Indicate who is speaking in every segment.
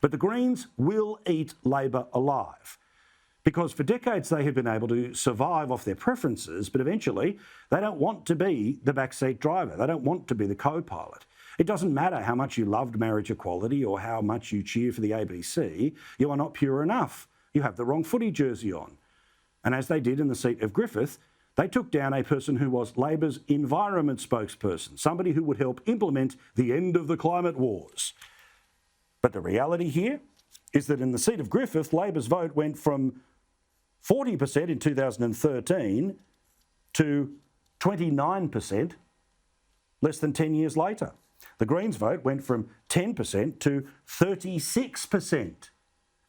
Speaker 1: But the Greens will eat Labor alive, because for decades they have been able to survive off their preferences, but eventually they don't want to be the backseat driver. They don't want to be the co-pilot. It doesn't matter how much you loved marriage equality or how much you cheer for the ABC, you are not pure enough. You have the wrong footy jersey on. And as they did in the seat of Griffith, they took down a person who was Labor's environment spokesperson, somebody who would help implement the end of the climate wars. But the reality here is that in the seat of Griffith, Labor's vote went from 40% in 2013 to 29% less than 10 years later. The Greens' vote went from 10% to 36%.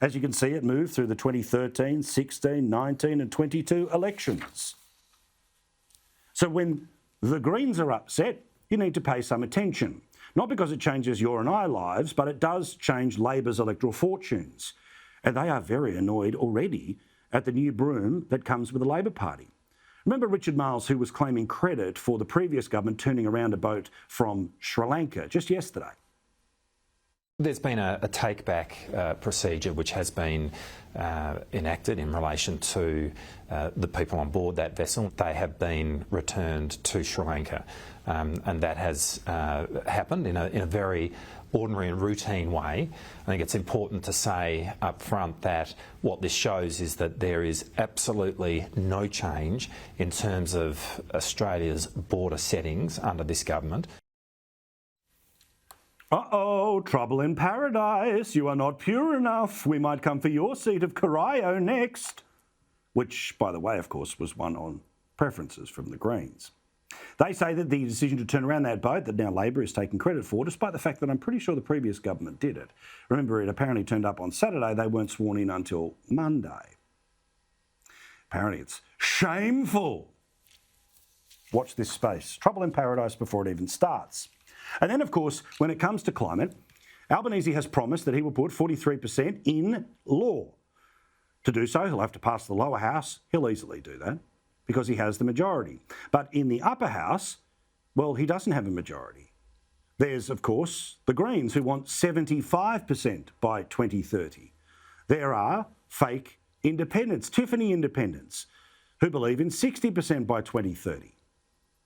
Speaker 1: As you can see, it moved through the 2013, 16, 19 and 22 elections. So when the Greens are upset, you need to pay some attention. Not because it changes your and our lives, but it does change Labor's electoral fortunes. And they are very annoyed already at the new broom that comes with the Labor Party. Remember Richard Marles, who was claiming credit for the previous government turning around a boat from Sri Lanka just yesterday?
Speaker 2: There's been a take-back procedure which has been enacted in relation to the people on board that vessel. They have been returned to Sri Lanka, and that has happened in a very ordinary and routine way. I think it's important to say up front that what this shows is that there is absolutely no change in terms of Australia's border settings under this government.
Speaker 1: Uh-oh, trouble in paradise. You are not pure enough. We might come for your seat of Corio next. Which, by the way, of course, was one on preferences from the Greens. They say that the decision to turn around that boat that now Labor is taking credit for, despite the fact that I'm pretty sure the previous government did it. Remember, it apparently turned up on Saturday. They weren't sworn in until Monday. Apparently it's shameful. Watch this space. Trouble in paradise before it even starts. And then, of course, when it comes to climate, Albanese has promised that he will put 43% in law. To do so, he'll have to pass the lower house. He'll easily do that because he has the majority. But in the upper house, well, he doesn't have a majority. There's, of course, the Greens who want 75% by 2030. There are fake independents, Tiffany independents, who believe in 60% by 2030.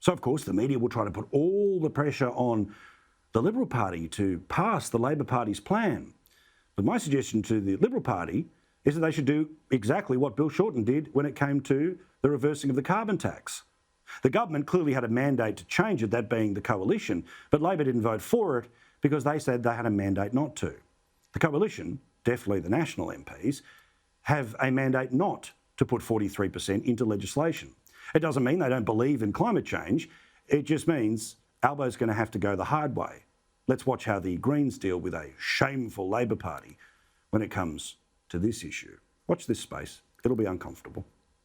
Speaker 1: So, of course, the media will try to put all the pressure on the Liberal Party to pass the Labor Party's plan. But my suggestion to the Liberal Party is that they should do exactly what Bill Shorten did when it came to the reversing of the carbon tax. The government clearly had a mandate to change it, that being the coalition, but Labor didn't vote for it because they said they had a mandate not to. The coalition, definitely the national MPs, have a mandate not to put 43% into legislation. It doesn't mean they don't believe in climate change. It just means Albo's going to have to go the hard way. Let's watch how the Greens deal with a shameful Labor Party when it comes to this issue. Watch this space. It'll be uncomfortable.